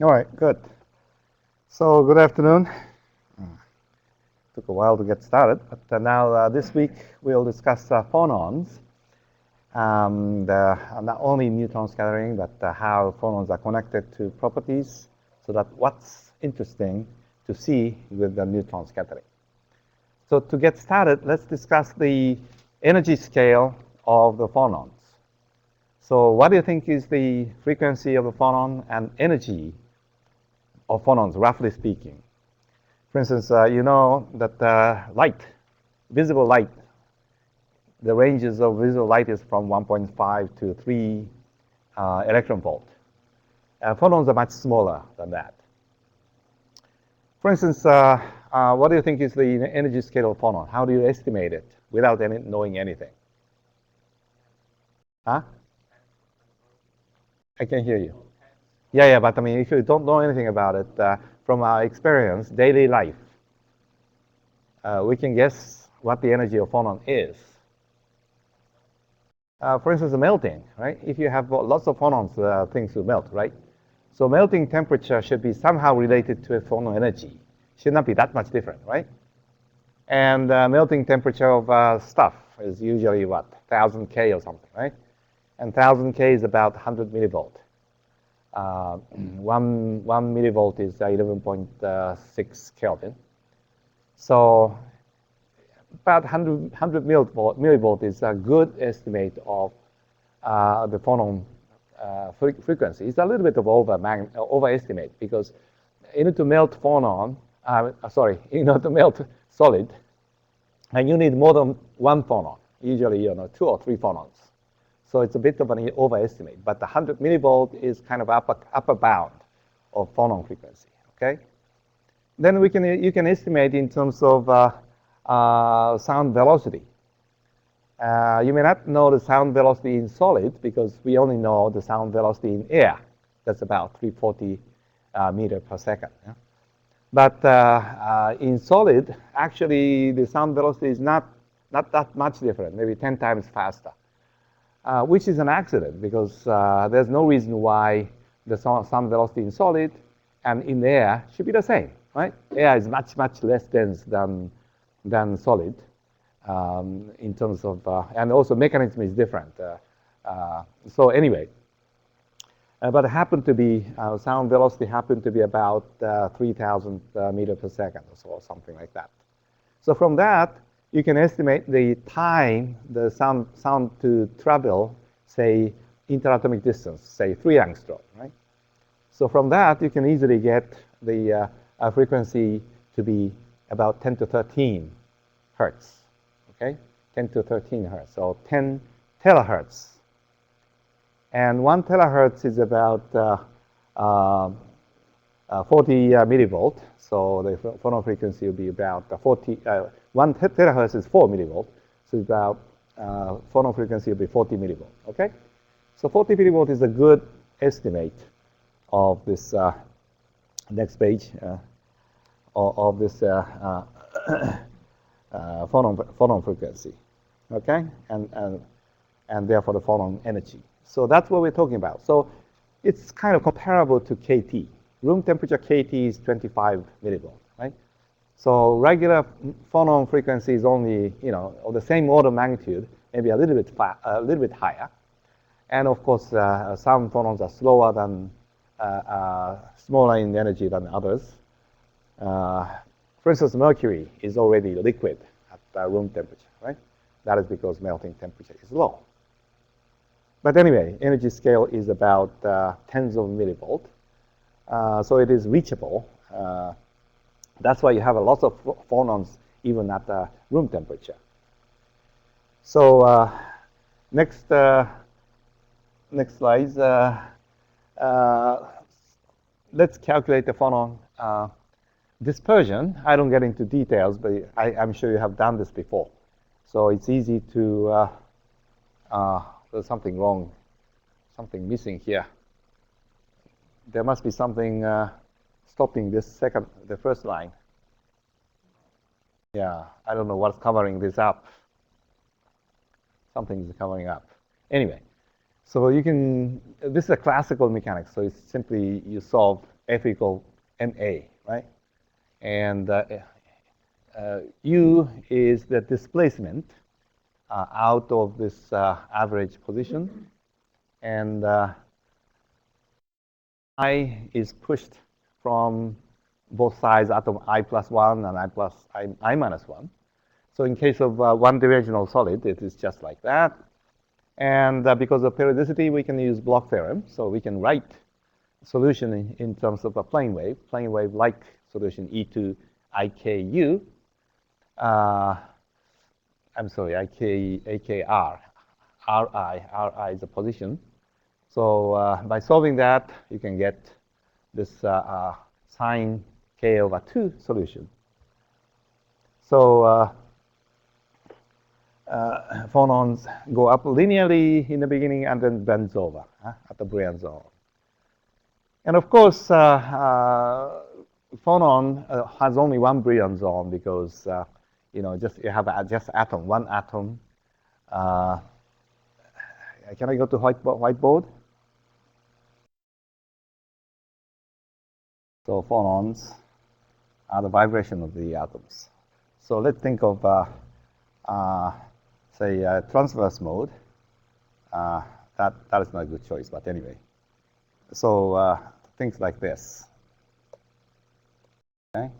All right, good. So good afternoon. Took a while to get started, but now this week we'll discuss phonons. Not only neutron scattering, but how phonons are connected to properties, so that what's interesting to see with the neutron scattering. So to get started, let's discuss the energy scale of the phonons. So what do you think is the frequency of a phonon and energy of phonons, roughly speaking? For instance, you know that light, visible light, the ranges of visible light is from 1.5 to 3 electron volt. Phonons are much smaller than that. For instance, what do you think is the energy scale of phonon? How do you estimate it without knowing anything? Huh? I can hear you. Yeah, but I mean, if you don't know anything about it, from our experience, daily life, we can guess what the energy of phonon is. For instance, melting, right? If you have lots of phonons, things will melt, right? So melting temperature should be somehow related to a phonon energy. Should not be that much different, right? And melting temperature of stuff is usually what, 1000 K or something, right? And 1000 K is about 100 millivolt. 1 millivolt is 11.6 Kelvin. So about 100 millivolt is a good estimate of the phonon frequency. It's a little bit of overestimate because in order to melt phonon, in order to melt solid, and you need more than one phonon, usually 2 or 3 phonons. So it's a bit of an overestimate, but the 100 millivolt is kind of upper bound of phonon frequency. Okay. Then you can estimate in terms of sound velocity. You may not know the sound velocity in solid because we only know the sound velocity in air. That's about 340 meter per second. Yeah? But in solid, actually, the sound velocity is not that much different, maybe 10 times faster, which is an accident because there's no reason why the sound velocity in solid and in air should be the same, right? Air is much less dense than solid in terms of, and also mechanism is different. So anyway, but it happened to be, sound velocity happened to be about 3,000 meter per second or so, or something like that. So from that, you can estimate the time the sound to travel, say, interatomic distance, say 3 angstrom, right? So from that, you can easily get the frequency to be about 10 to 13 hertz, okay? 10 to 13 hertz, so 10 terahertz. And 1 terahertz is about 40 millivolt. So the phonon frequency will be about 1 terahertz is 4 millivolt. So it's about phonon frequency will be 40 millivolt, okay? So 40 millivolt is a good estimate of this next page of this phonon frequency, okay? And therefore the phonon energy. So that's what we're talking about. So it's kind of comparable to KT. Room temperature KT is 25 millivolt, right? So regular phonon frequency is only, of the same order of magnitude, maybe a little bit higher. And of course, some phonons are slower than, smaller in energy than others. For instance, mercury is already liquid at room temperature, right? That is because melting temperature is low. But anyway, energy scale is about tens of millivolt. So it is reachable. That's why you have a lot of phonons even at room temperature. So next slides. Let's calculate the phonon dispersion. I don't get into details, but I'm sure you have done this before. So it's easy to, there's something wrong, something missing here. There must be something stopping the first line. Yeah, I don't know what's covering this up. Something is covering up. Anyway, so this is a classical mechanics. So it's simply you solve F equal ma, right? And U is the displacement out of this average position. And I is pushed from both sides atom I plus 1 and I minus 1. So in case of one-dimensional solid, it is just like that. And because of periodicity, we can use Bloch theorem. So we can write solution in terms of a plane wave-like solution e to IKU. I'm sorry, AKR. Ri is a position. So by solving that, you can get this sine k over 2 solution. So phonons go up linearly in the beginning and then bends over at the Brillouin zone. And of course, phonon has only one Brillouin zone because you have just atom, one atom. Can I go to whiteboard? So phonons are the vibration of the atoms. So let's think of, say, transverse mode. That is not a good choice, but anyway. So things like this. Okay.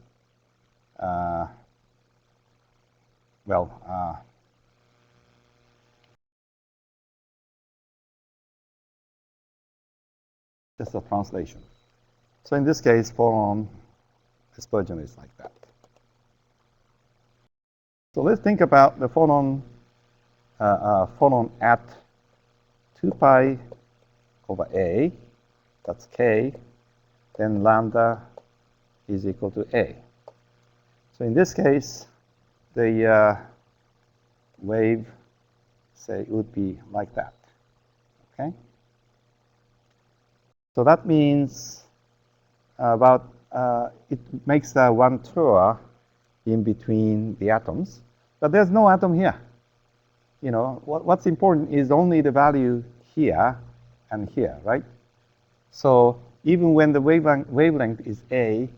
Just a translation. So in this case, phonon dispersion is like that. So let's think about the phonon at 2 pi over a, that's k, then lambda is equal to a. So in this case, the wave, say, would be like that, okay? So that means it makes one tour in between the atoms, but there's no atom here. What's important is only the value here and here, right? So even when the wavelength is a,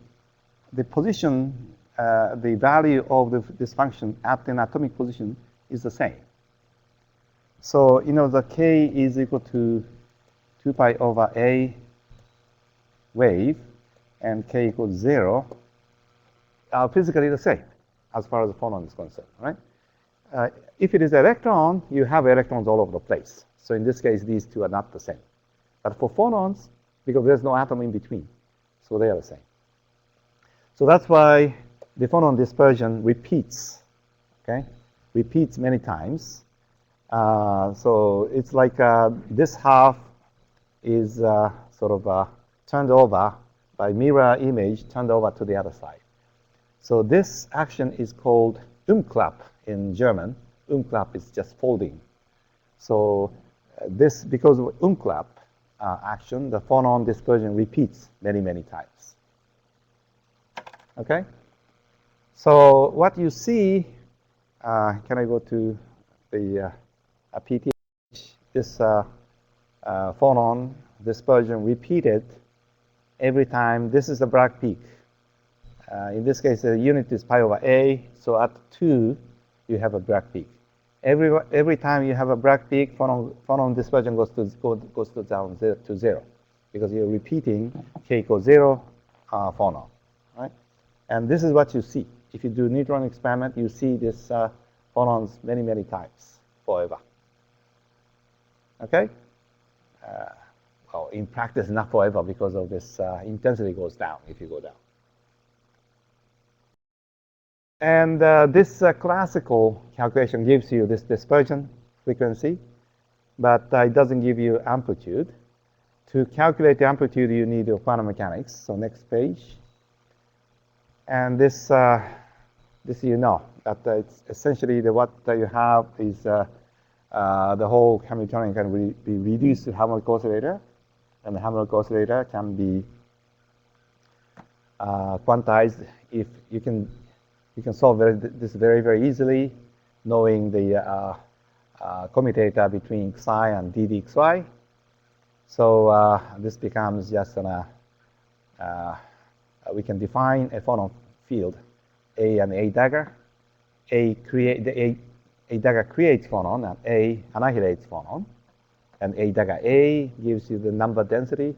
the position, the value of this function at an atomic position is the same. So the k is equal to 2 pi over a wave, and k equals 0 are physically the same as far as the phonon is concerned, right? If it is electron, you have electrons all over the place. So in this case, these two are not the same. But for phonons, because there's no atom in between, so they are the same. So that's why the phonon dispersion repeats, okay? Repeats many times. So it's like this half is sort of turned over by mirror image, turned over to the other side. So this action is called Umklapp in German. Umklapp is just folding. So this, because of Umklapp action, the phonon dispersion repeats many, many times. Okay? So what you see, can I go to the PTH? This phonon dispersion repeated every time. This is the Bragg peak. In this case, the unit is pi over a. So at 2, you have a Bragg peak. Every time you have a Bragg peak, phonon dispersion goes down to 0 because you're repeating k equals 0 phonon, right? And this is what you see. If you do neutron experiment, you see this phonons many, many times forever. Okay? Well, in practice, not forever because of this intensity goes down if you go down. And this classical calculation gives you this dispersion frequency, but it doesn't give you amplitude. To calculate the amplitude, you need quantum mechanics. So next page. And this you know, that it's essentially what you have is the whole Hamiltonian can be reduced to harmonic oscillator, and the harmonic oscillator can be quantized. If you can solve this very, very easily, knowing the commutator between psi and ddxy. So this becomes just we can define a phonon field, A and A dagger. A dagger creates phonon, and A annihilates phonon. And A dagger A gives you the number density,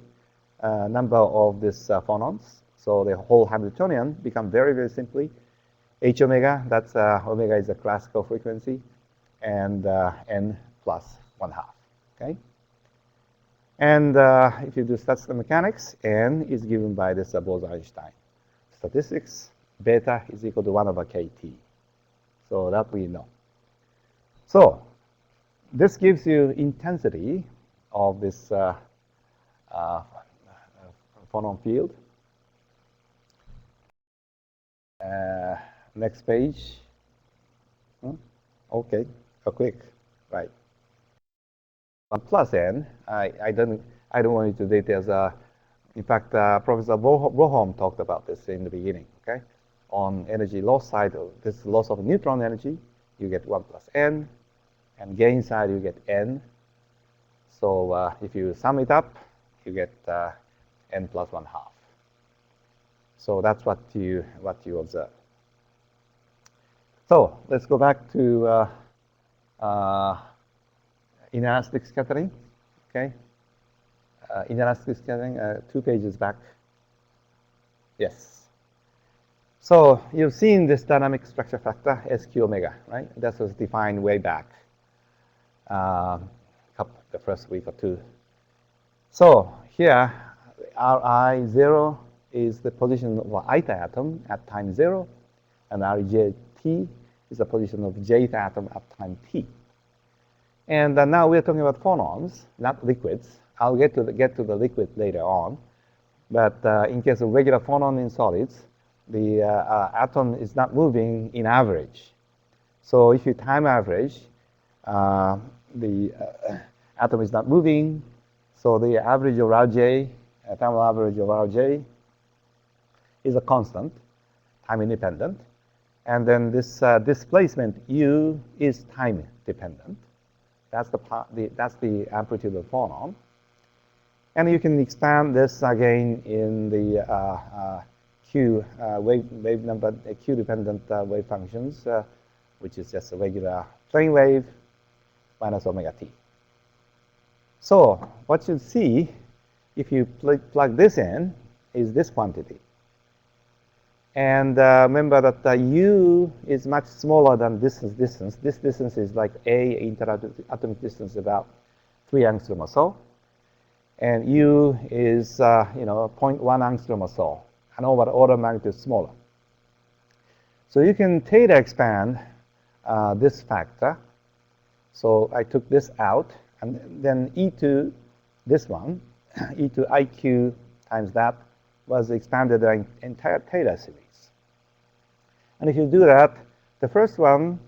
number of these phonons. So the whole Hamiltonian becomes very, very simply H omega. That's omega is the classical frequency, and n plus 1/2. Okay. And if you do statistical mechanics, n is given by this Bose-Einstein statistics. Beta is equal to 1/kt. So that we know. So this gives you intensity of this phonon field. Next page. Okay, quick, right. 1 plus n. I don't want you to details. In fact, Professor Boholm talked about this in the beginning. Okay, on energy loss side, this loss of neutron energy, you get 1 plus n, and gain side you get n. So if you sum it up, you get n plus 1/2. So that's what you observe. So let's go back to inelastic scattering. Okay, inelastic scattering, 2 pages back. Yes. So you've seen this dynamic structure factor, SQ omega, right? That was defined way back, the first week or two. So here, Ri0 is the position of ith atom at time 0, and Rjt is the position of jth atom at time t. And now we're talking about phonons, not liquids. I'll get to the liquid later on. But in case of regular phonon in solids, the atom is not moving in average. So if you time average, the atom is not moving. So the average of Rj, thermal average of Rj, is a constant, time independent. And then this displacement U is time dependent. That's the amplitude of phonon. And you can expand this again in the Q wave number, Q dependent wave functions, which is just a regular plane wave minus omega t. So what you see, if you plug this in, is this quantity. And remember that U is much smaller than this distance. This distance is like A interatomic distance, about 3 angstrom or so. And U is 0.1 angstrom or so, and order of magnitude smaller. So you can theta expand this factor. So I took this out, and then e to this one, e to IQ times that, was expanded the entire theta series. And if you do that, the first one,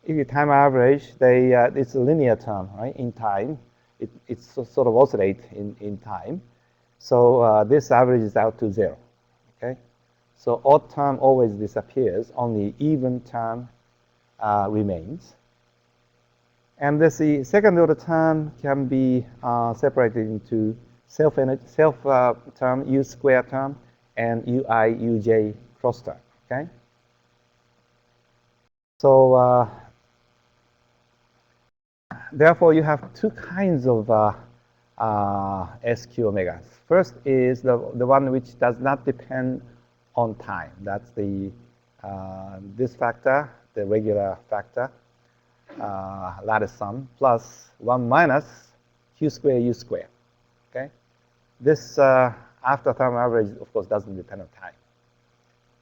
if you time average, it's a linear term, right, in time. It sort of oscillates in time. So this averages out to 0, okay? So odd term always disappears. Only even term remains. And the second order term can be separated into self term, U square term, and Ui, Uj cross term, okay? So therefore, you have 2 kinds of SQ omegas. First is the one which does not depend on time. That's the this factor, the regular factor, lattice sum, plus 1 minus Q square U square. Okay, this after thermal average, of course, doesn't depend on time.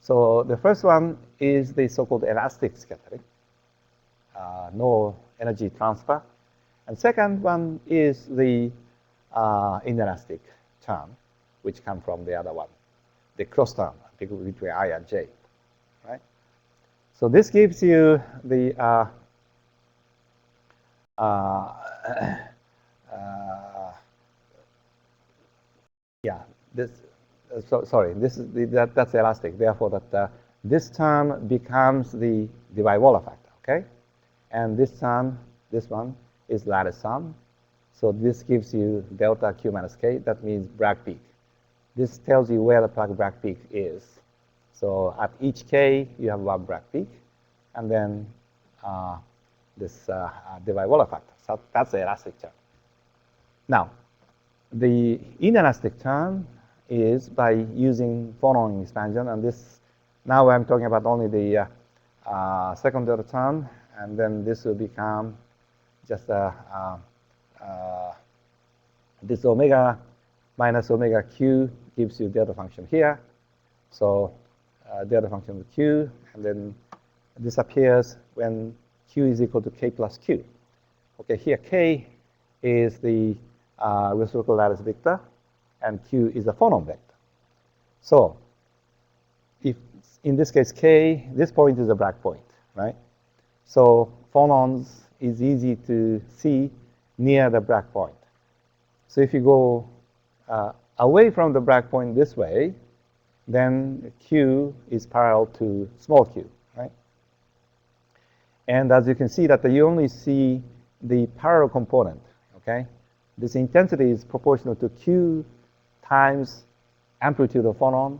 So the first one is the so-called elastic scattering, no energy transfer. And second one is the inelastic term, which come from the other one, the cross term between I and J, right? So this gives you the that's elastic. Therefore, that this term becomes the Debye-Waller factor, okay? And this term, this one, is lattice sum. So this gives you delta Q minus K. That means Bragg peak. this tells you where the Bragg peak is. So at each k, you have one Bragg peak, and then this Debye-Waller factor. So that's the elastic term. Now, the inelastic term is by using phonon expansion, and this, now I'm talking about only the second order term, and then this will become just this omega minus omega q gives you delta function here. So delta function of q, and then this appears when q is equal to k plus q. Okay, here k is the reciprocal lattice vector, and q is a phonon vector. So if in this case k, this point is a Bragg point, right? So phonons is easy to see near the Bragg point. So if you go away from the Bragg point this way, then q is parallel to small q, right? And as you can see that you only see the parallel component, okay? This intensity is proportional to q times amplitude of phonon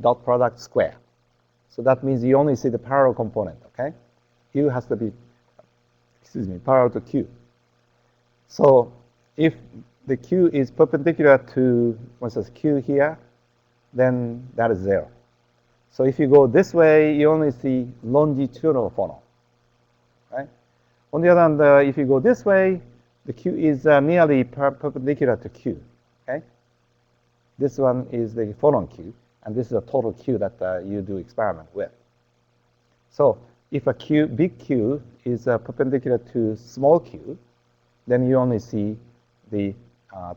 dot product square. So that means you only see the parallel component, okay? Q has to be, parallel to q. So if the q is perpendicular to, for instance, q here, then that is 0. So if you go this way, you only see longitudinal phonon, right? On the other hand, if you go this way, the q is nearly perpendicular to q, okay? This one is the phonon q, and this is a total q that you do experiment with. So if a q, big q, is perpendicular to small q, then you only see the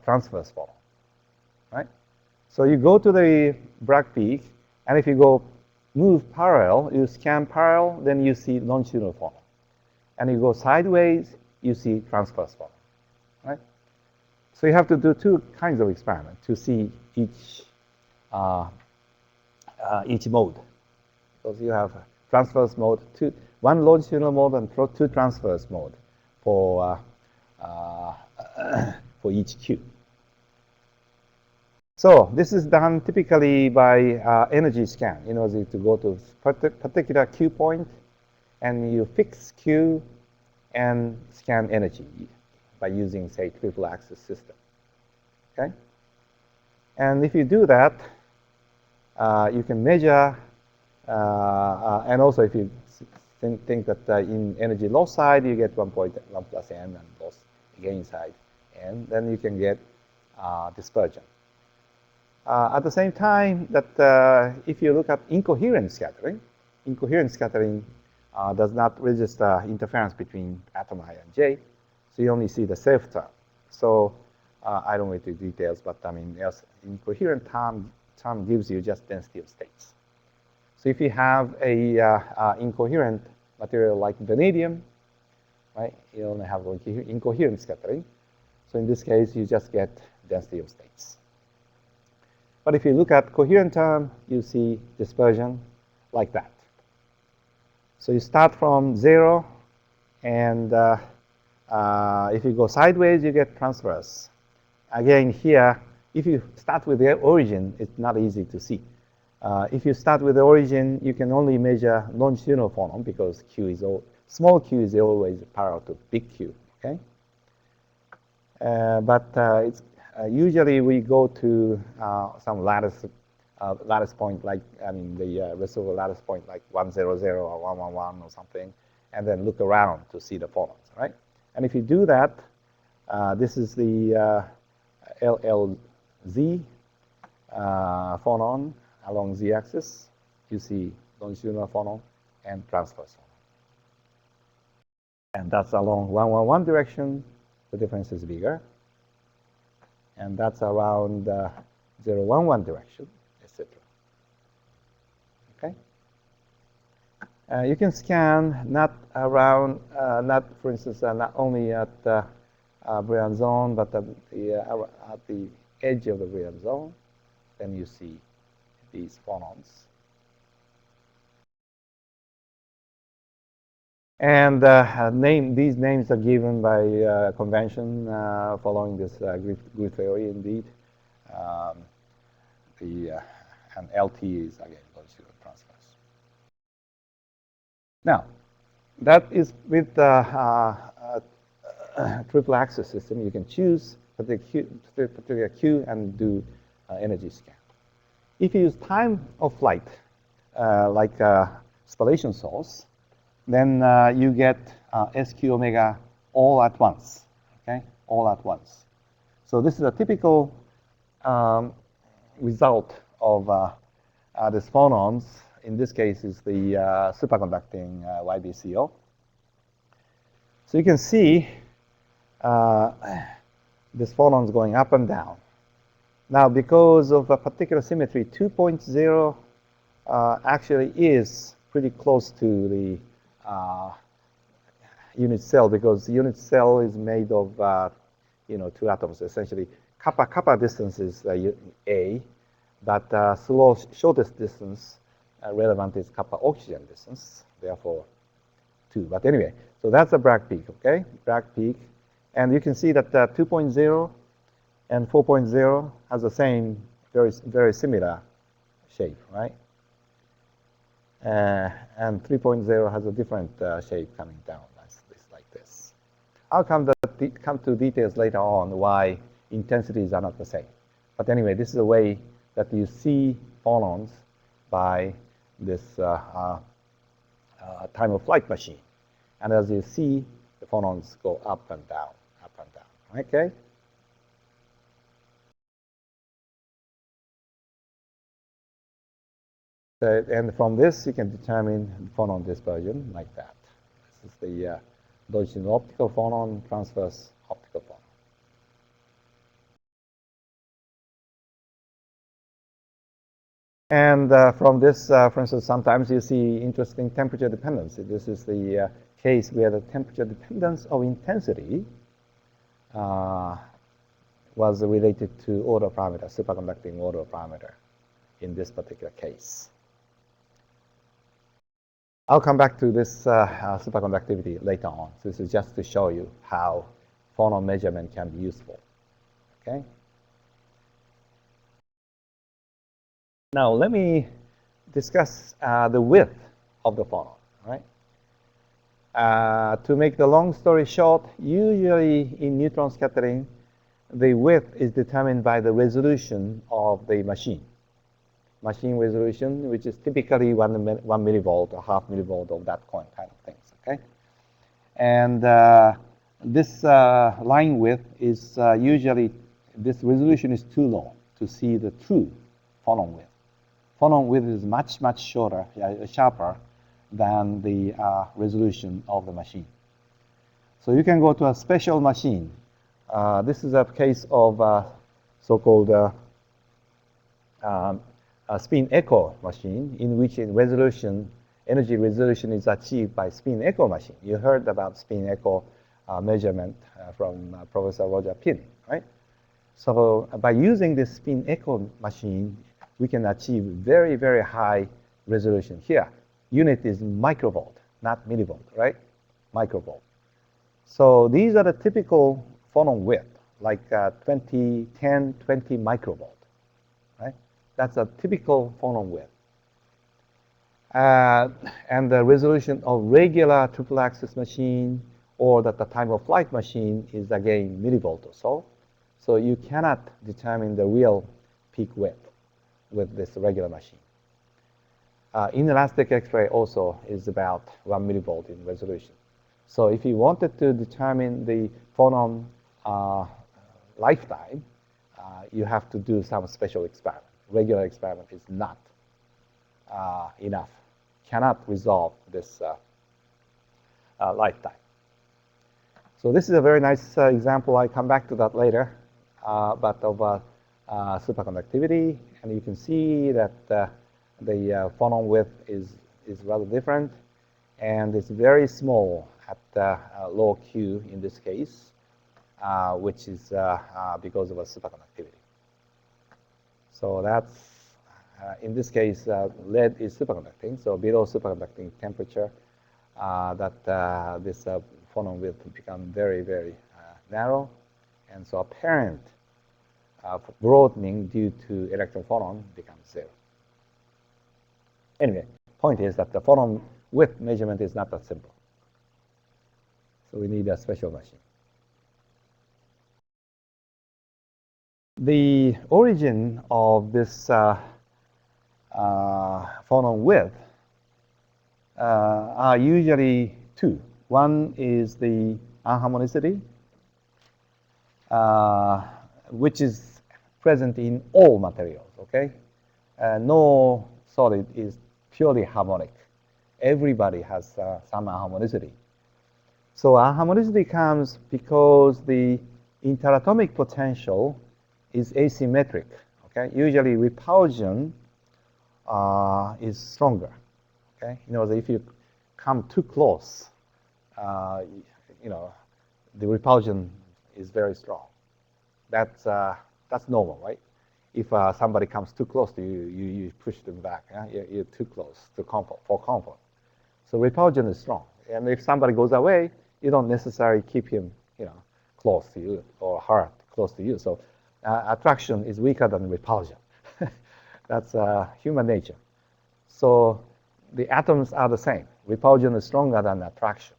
transverse phonon, right? So you go to the Bragg peak, and if you go move parallel, you scan parallel, then you see longitudinal phonon. And you go sideways, you see transverse phonon, right? So you have to do two kinds of experiments to see each mode. Because you have transverse mode, one longitudinal mode and two transverse mode for each q. So this is done typically by energy scan. In order to go to particular q point, and you fix q and scan energy by using, say, triple axis system. Okay? And if you do that, you can measure, and also if you think that in energy loss side, you get 1.1 plus n, and loss gain side n, then you can get dispersion. At the same time, that if you look at incoherent scattering does not register interference between atom I and J, so you only see the self term. So I don't go into details, but I mean, yes, incoherent term gives you just density of states. So if you have a incoherent material like vanadium, right, you only have incoherent scattering. So in this case, you just get density of states. But if you look at coherent term, you see dispersion like that. So you start from 0, and if you go sideways, you get transverse. Again, here, if you start with the origin, it's not easy to see. If you start with the origin, you can only measure longitudinal phonon because small q is always parallel to big Q, okay? But it's usually we go to some lattice point, like, I mean, the reciprocal lattice point, like 100 or 111 or something, and then look around to see the phonons, right? And if you do that, this is the LLZ phonon along z-axis. You see longitudinal phonon and transverse phonon. And that's along 111 direction. The difference is bigger. And that's around 011 direction, etc. Okay? You can scan not around, for instance, not only at Brilliant zone, but at the edge of the Brilliant zone. Then you see these phonons. And these names are given by convention following this grid theory, indeed. and LT is again longitudinal transverse. Now, that is with triple axis system. You can choose particular Q and do energy scan. If you use time of flight, like spallation source, then you get SQ omega all at once, okay? All at once. So this is a typical result of this phonons. In this case, is the superconducting YBCO. So you can see this phonons going up and down. Now, because of a particular symmetry, 2.0 actually is pretty close to the unit cell, because the unit cell is made of two atoms essentially. Kappa distance is A, but shortest distance relevant is kappa oxygen distance, therefore 2. But anyway, so that's a Bragg peak, okay? Bragg peak. And you can see that 2.0 and 4.0 has the same, very similar shape, right? And 3.0 has a different shape coming down, like this. I'll come to details later on why intensities are not the same. But anyway, this is a way that you see phonons by this time of flight machine. And as you see, the phonons go up and down, okay? So, and from this, you can determine phonon dispersion like that. This is the longitudinal optical phonon, transverse optical phonon. And from this, for instance, sometimes you see interesting temperature dependency. This is the case where the temperature dependence of intensity was related to order parameter, superconducting order parameter in this particular case. I'll come back to this superconductivity later on. So this is just to show you how phonon measurement can be useful, okay? Now, let me discuss the width of the phonon, right? To make the long story short, usually in neutron scattering, the width is determined by the resolution of the machine. Machine resolution, which is typically 1 millivolt or half millivolt of that kind of things, okay? And this line width is usually, this resolution is too low to see the true phonon width. Phonon width is much, much shorter, sharper than the resolution of the machine. So you can go to a special machine. This is a case of so-called spin echo machine, in which energy resolution is achieved by spin echo machine. You heard about spin echo measurement from Professor Roger Pin, right? So by using this spin echo machine, we can achieve very, very high resolution. Here, unit is microvolt, not millivolt, right? Microvolt. So these are the typical phonon width, like 10, 20 microvolt, right? That's a typical phonon width. And the resolution of regular triple axis machine or the time of flight machine is again millivolt or so. So you cannot determine the real peak width with this regular machine. Inelastic X-ray also is about 1 millivolt in resolution. So if you wanted to determine the phonon lifetime, you have to do some special experiment. Regular experiment is not enough, cannot resolve this lifetime. So this is a very nice example. I come back to that later, but of superconductivity, and you can see that the phonon width is rather different, and it's very small at low Q in this case, which is because of a superconductivity. So that's, in this case, lead is superconducting. So below superconducting temperature, this phonon width become very, very narrow. And so apparent broadening due to electron-phonon becomes 0. Anyway, point is that the phonon width measurement is not that simple. So we need a special machine. The origin of this phonon width are usually two. One is the anharmonicity, which is present in all materials, okay? No solid is purely harmonic. Everybody has some anharmonicity. So anharmonicity comes because the interatomic potential is asymmetric, okay? Usually repulsion is stronger, okay? You know, if you come too close, you know, the repulsion is very strong. That's normal, right? If somebody comes too close to you, you push them back. Yeah? You're too close to for comfort. So repulsion is strong. And if somebody goes away, you don't necessarily keep him, you know, close to you or her close to you. So attraction is weaker than repulsion. That's human nature. So the atoms are the same. Repulsion is stronger than attraction.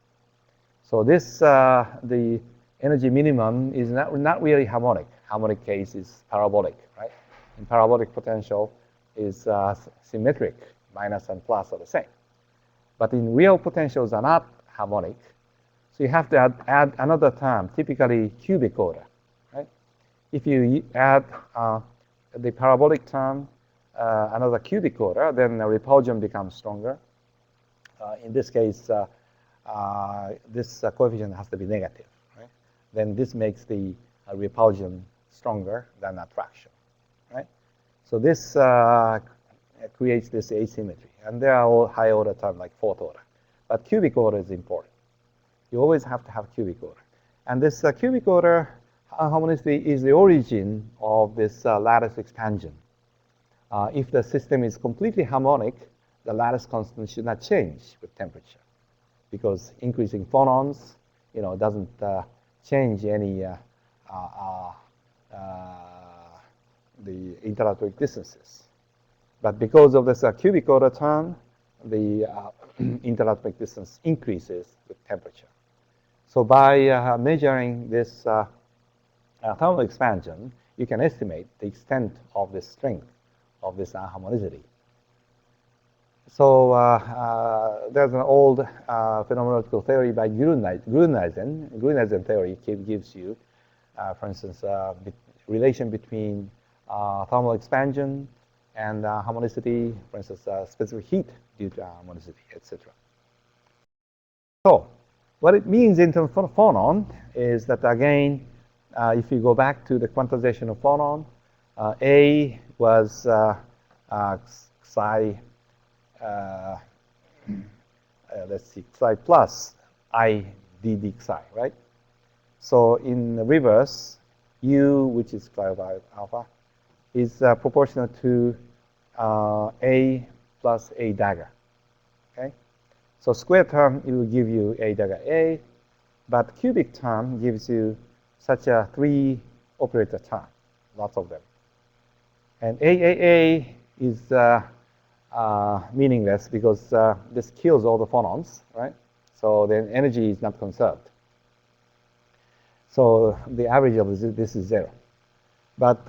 So this, the energy minimum is not really harmonic. Harmonic case is parabolic, right? And parabolic potential is symmetric. Minus and plus are the same. But in real potentials are not harmonic. So you have to add another term, typically cubic order, right? If you add the parabolic term, another cubic order, then the repulsion becomes stronger. In this case, this coefficient has to be negative, right? Then this makes the repulsion stronger than attraction, right? So this creates this asymmetry. And there are all high order terms like fourth order. But cubic order is important. You always have to have cubic order. And this cubic order harmonicity is the origin of this lattice expansion. If the system is completely harmonic, the lattice constant should not change with temperature, because increasing phonons, you know, doesn't change any the interatomic distances. But because of this cubic order term, the interatomic distance increases with temperature. So by measuring this thermal expansion, you can estimate the extent of the strength of this anharmonicity. So there's an old phenomenological theory by Gruneisen. Gruneisen theory gives you, for instance, relation between thermal expansion and harmonicity, for instance, specific heat due to harmonicity, etc. So what it means in terms of phonon is that, again, if you go back to the quantization of phonon, A was psi, let's see, psi plus I dd psi, right? So in the reverse, U, which is psi by alpha, is proportional to A plus A dagger, okay? So square term, it will give you A dagger A, but cubic term gives you such a 3 operator term, lots of them. And AAA is meaningless because this kills all the phonons, right? So then energy is not conserved. So the average of this is 0. But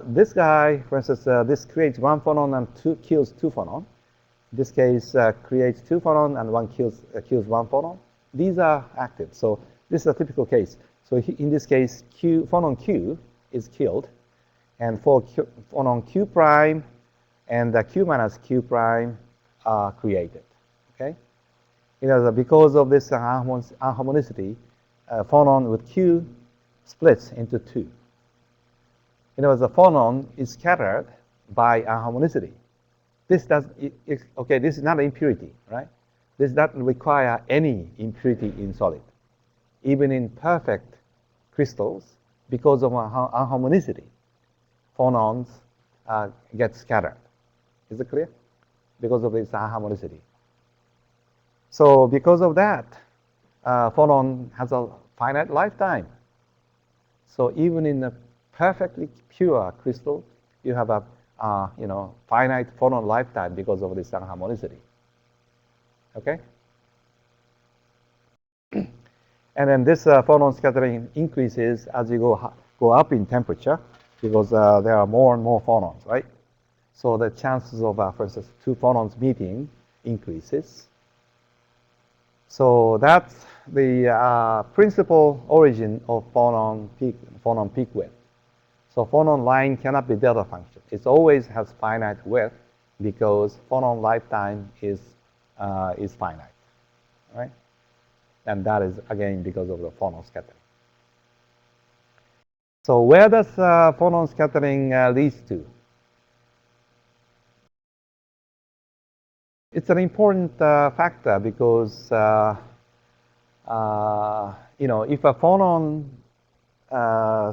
this guy, for instance, this creates 1 phonon and kills 2 phonon. This case creates 2 phonon and kills 1 phonon. These are active. So this is a typical case. So in this case, phonon Q is killed. And for phonon Q prime and the Q minus Q prime are created, okay? You know, because of this anharmonicity, phonon with Q splits into 2. You know, the phonon is scattered by anharmonicity. This does, okay, this is not an impurity, right? This doesn't require any impurity in solid. Even in perfect crystals, because of anharmonicity, phonons get scattered. Is it clear? Because of this anharmonicity. So because of that, phonon has a finite lifetime. So even in a perfectly pure crystal, you have a finite phonon lifetime because of this anharmonicity. Okay? And then this phonon scattering increases as you go up in temperature because there are more and more phonons, right? So the chances of, for instance, two phonons meeting increases. So that's the principal origin of phonon peak width. So phonon line cannot be delta function. It always has finite width because phonon lifetime is finite, right? And that is, again, because of the phonon scattering. So where does phonon scattering lead to? It's an important factor because, if a phonon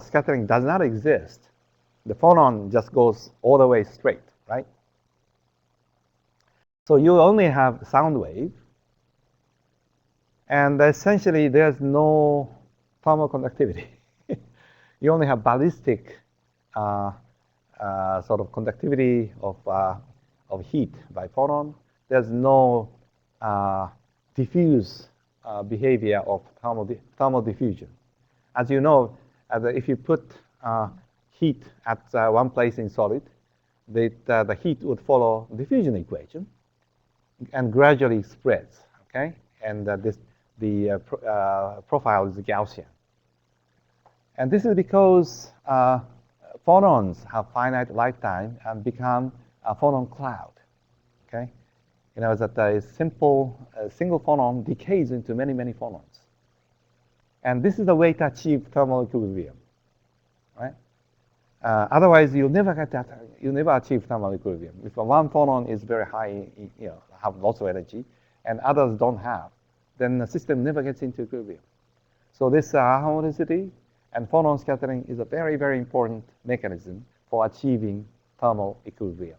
scattering does not exist, the phonon just goes all the way straight, right? So you only have sound wave. And essentially, there's no thermal conductivity. You only have ballistic sort of conductivity of heat by phonon. There's no diffuse behavior of thermal diffusion. As you know, if you put heat at one place in solid, the heat would follow diffusion equation and gradually spreads, okay? And the profile is Gaussian. And this is because phonons have finite lifetime and become a phonon cloud, okay? You know, that a single phonon decays into many, many phonons. And this is the way to achieve thermal equilibrium, right? Otherwise, you'll never get that. You'll never achieve thermal equilibrium. If one phonon is very high, have lots of energy, and others don't have, then the system never gets into equilibrium. So this harmonicity and phonon scattering is a very, very important mechanism for achieving thermal equilibrium.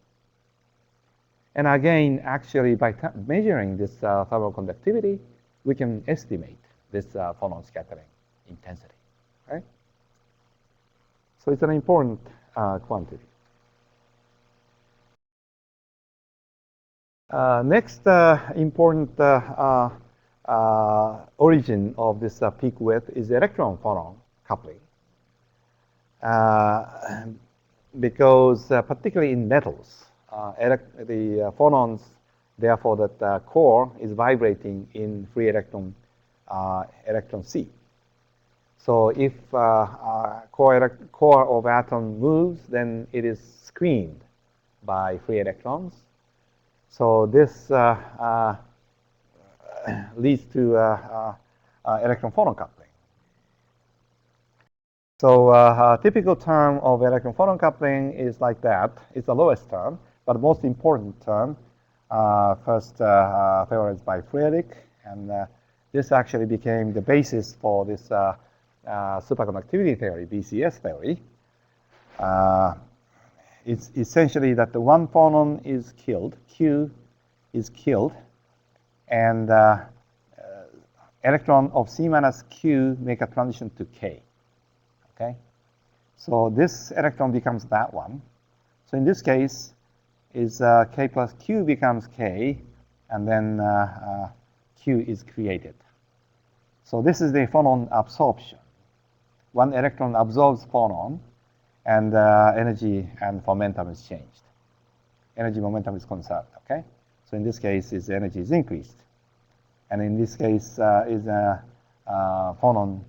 And again, actually, by measuring this thermal conductivity, we can estimate this phonon scattering intensity, right? So it's an important quantity. Next important origin of this peak width is electron-phonon coupling. Because particularly in metals, the phonons, therefore, that core is vibrating in free electron C. So if core of atom moves, then it is screened by free electrons. So this leads to electron-phonon coupling. So a typical term of electron-phonon coupling is like that. It's the lowest term, but the most important term, first theorized by Friedrich, and this actually became the basis for this superconductivity theory, BCS theory. It's essentially that the one phonon is killed, Q is killed, and electron of C minus Q make a transition to K. Okay, so this electron becomes that one. So in this case, is K plus Q becomes K, and then Q is created. So this is the phonon absorption. One electron absorbs phonon, and energy and momentum is changed. Energy momentum is conserved, okay? So in this case, its energy is increased. And in this case, is phonon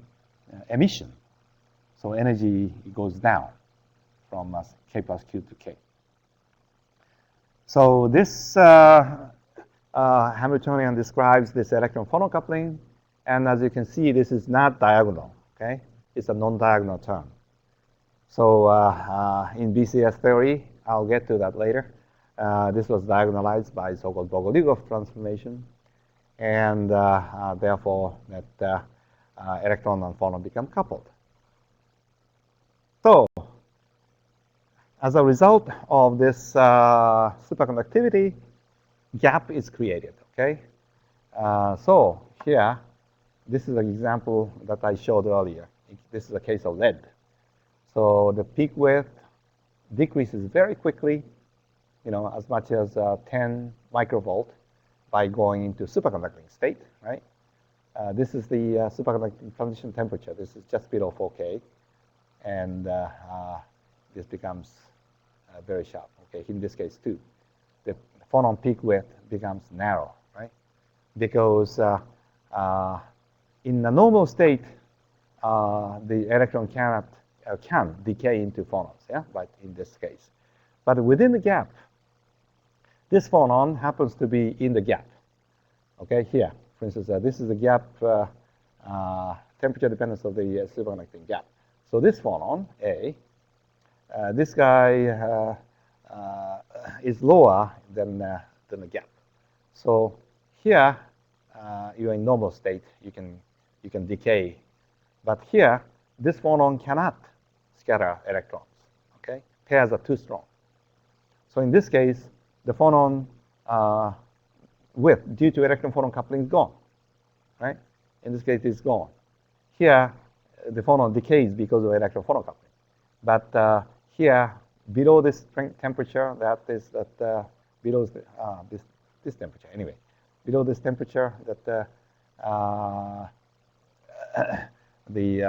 emission. So energy goes down from K plus Q to K. So this Hamiltonian describes this electron-phonon coupling. And as you can see, this is not diagonal, okay? It's a non-diagonal term. So in BCS theory, I'll get to that later. This was diagonalized by so-called Bogoliubov transformation. And therefore, that electron and phonon become coupled. So as a result of this superconductivity, gap is created, okay? So here, this is an example that I showed earlier. This is a case of lead. So the peak width decreases very quickly, as much as 10 microvolt by going into superconducting state, right? This is the superconducting transition temperature. This is just below 4K, and this becomes very sharp. Okay, in this case too, the phonon peak width becomes narrow, right? Because in the normal state, the electron can decay into phonons, yeah. But in this case, but within the gap, this phonon happens to be in the gap. Okay, here, for instance, this is the gap temperature dependence of the superconducting gap. So this phonon, A, this guy is lower than the gap. So here, you're in normal state. You can decay, but here, this phonon cannot scatter electrons. Okay, pairs are too strong. So in this case, the phonon width due to electron-phonon coupling is gone, right? In this case, it's gone. Here, the phonon decays because of electron-phonon coupling. But here, below this temperature, below this temperature, anyway, below this temperature, that the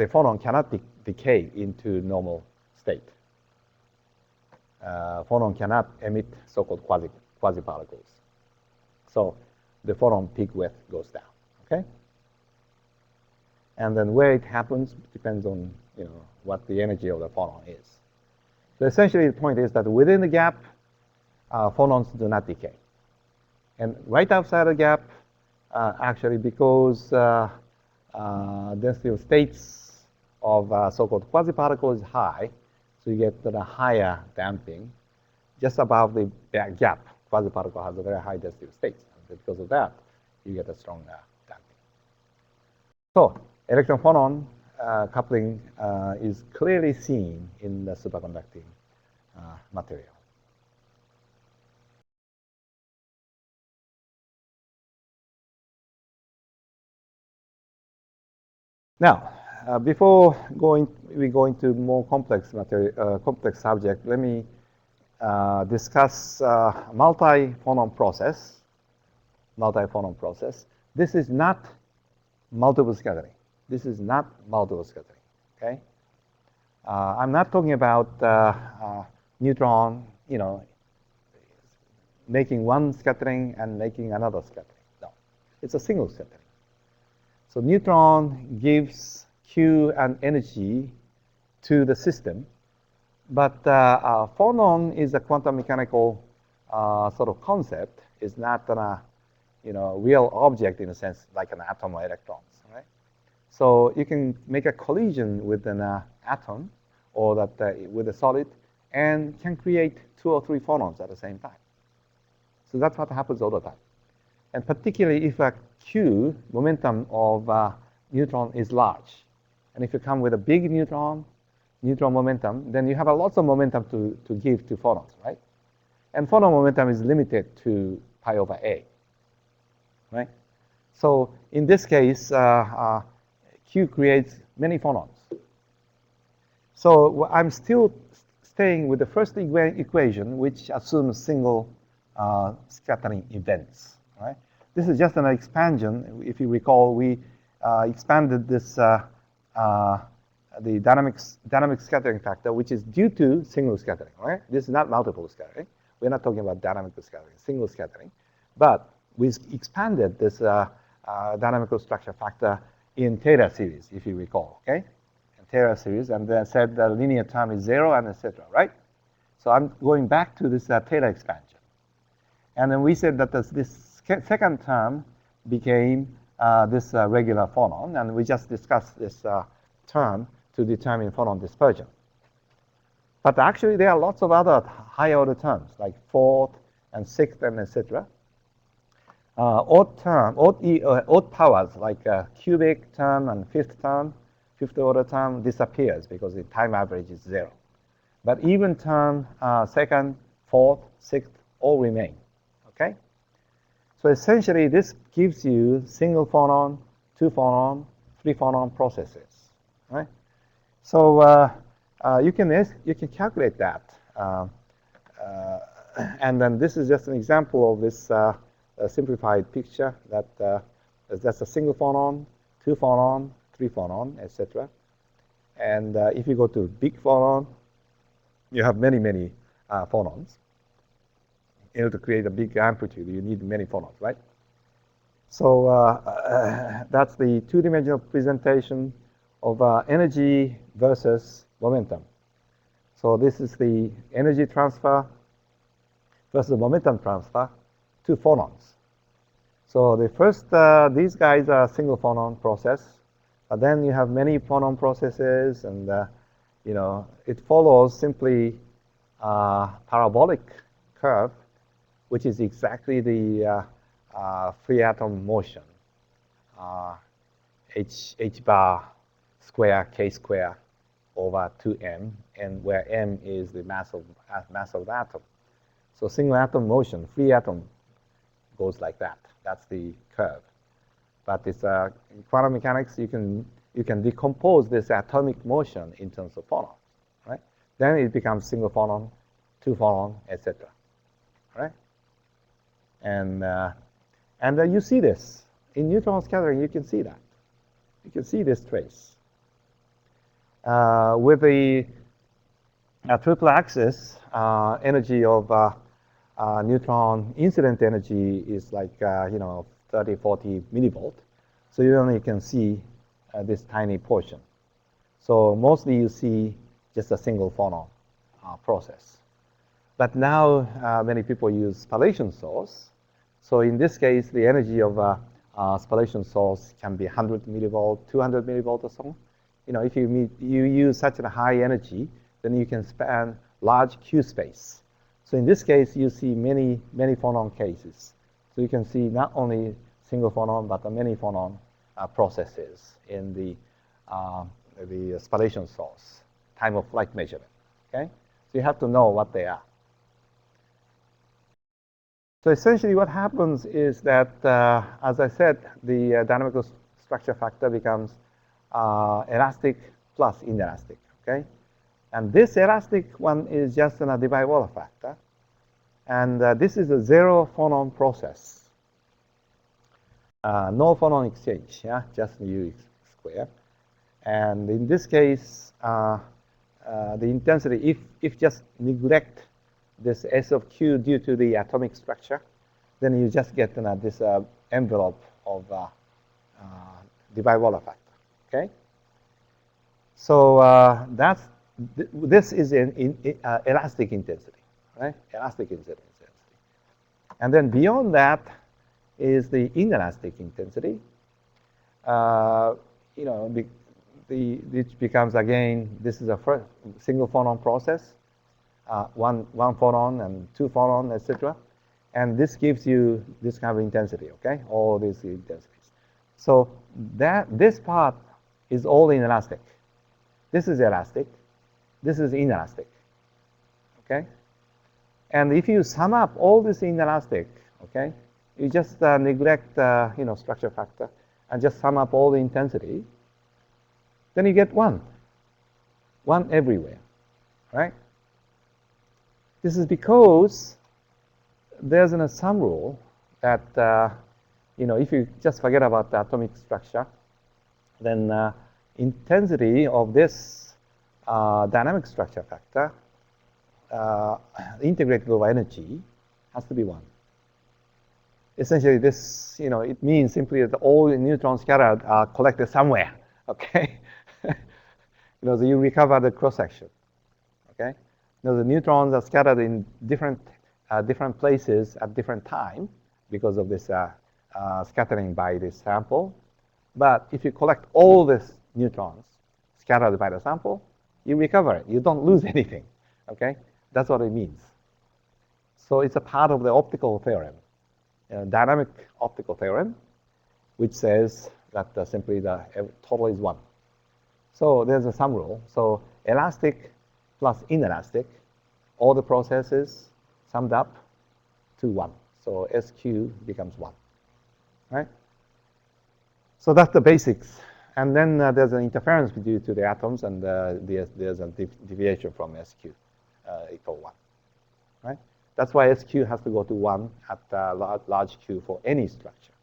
phonon cannot decay into normal state. Phonon cannot emit so-called quasi-particles. So the phonon peak width goes down, okay? And then where it happens depends on what the energy of the phonon is. So essentially the point is that within the gap, phonons do not decay. And right outside the gap, actually because density of states of so-called quasi-particle is high, so you get the higher damping. Just above the gap, quasi-particle has a very high density of states. And because of that, you get a stronger damping. So electron-phonon coupling is clearly seen in the superconducting material. Now, before we go into more complex material, complex subject, let me discuss multi-phonon process. Multi-phonon process. This is not multiple scattering. This is not multiple scattering. Okay. I'm not talking about neutron, making one scattering and making another scattering. No, it's a single scattering. So neutron gives Q and energy to the system, but phonon is a quantum mechanical sort of concept. It's not a real object in a sense like an atom or electrons, right? So you can make a collision with an atom or with a solid and can create 2 or 3 phonons at the same time. So that's what happens all the time. And particularly if a Q momentum of neutron is large. And if you come with a big neutron momentum, then you have a lots of momentum to give to phonons, right? And phonon momentum is limited to pi over A, right? So in this case, Q creates many phonons. So I'm still staying with the first equation, which assumes single scattering events, right? This is just an expansion. If you recall, we expanded this the dynamic scattering factor, which is due to single scattering, right? This is not multiple scattering. We're not talking about dynamic scattering, single scattering. But we expanded this dynamical structure factor in Taylor series, if you recall, okay? In Taylor series, and then said the linear term is 0 and etc., right? So I'm going back to this Taylor expansion. And then we said that this second term became this regular phonon, and we just discussed this term to determine phonon dispersion. But actually, there are lots of other higher order terms, like fourth and sixth and etc. Odd powers, like cubic term and fifth order term disappears because the time average is 0. But even term, second, fourth, sixth, all remain, okay? So essentially, this gives you single phonon, 2 phonon, 3 phonon processes, right? So you can calculate that. And then this is just an example of this simplified picture that that's a single phonon, two phonon, three phonon, etc. And if you go to big phonon, you have many, many phonons. In order to create a big amplitude, you need many phonons, right? So that's the two-dimensional presentation of energy versus momentum. So this is the energy transfer versus momentum transfer to phonons. So the first, these guys are single phonon process. But then you have many phonon processes, and you know, it follows simply parabolic curve, which is exactly the free atom motion, h bar square k square over 2m, and where m is the mass of the atom. So single atom motion, free atom, goes like that. That's the curve. But it's in quantum mechanics, you can decompose this atomic motion in terms of phonons, right? Then it becomes single phonon, two phonon, etc. Right? And you see this in neutron scattering. You can see that. You can see this trace with the triple axis. Energy of neutron incident energy is like 30, 40 millivolt. So you only can see this tiny portion. So mostly you see just a single phonon process. But now many people use spallation source. So in this case, the energy of spallation source can be 100 millivolt, 200 millivolt or so. If you use such a high energy, then you can span large Q space. So in this case, you see many, many phonon cases. So you can see not only single phonon, but many phonon processes in the spallation source, time of flight measurement. Okay, so you have to know what they are. So essentially, what happens is that, as I said, the dynamical structure factor becomes elastic plus inelastic. Okay, and this elastic one is just a Debye-Waller factor, and this is a zero phonon process. No phonon exchange, yeah, just U square. And in this case, the intensity, if just neglect this S of Q due to the atomic structure, then you just get this envelope of Debye-Waller factor. Okay. So this is an elastic intensity, right? Elastic intensity. And then beyond that is the inelastic intensity. Which becomes, again, this is a first single phonon process, one phonon and two phonon, etc. And this gives you this kind of intensity, okay? All these intensities. So this part is all inelastic. This is elastic. This is inelastic, okay? And if you sum up all this inelastic, okay, you just neglect structure factor and just sum up all the intensity, then you get one everywhere, right? This is because there's a sum rule that if you just forget about the atomic structure, then intensity of this dynamic structure factor integrated over energy has to be 1. Essentially, this, it means simply that all the neutrons scattered are collected somewhere, okay? So you recover the cross-section, okay? The neutrons are scattered in different places at different time because of this scattering by this sample. But if you collect all these neutrons scattered by the sample, you recover it. You don't lose anything, okay? That's what it means. So it's a part of the optical theorem, dynamic optical theorem, which says that simply the total is 1. So there's a sum rule. So elastic plus inelastic, all the processes summed up to 1. So SQ becomes 1, right? So that's the basics And then there's an interference due to the atoms, and there's a deviation from SQ equal 1. Right? That's why SQ has to go to 1 at large Q for any structure.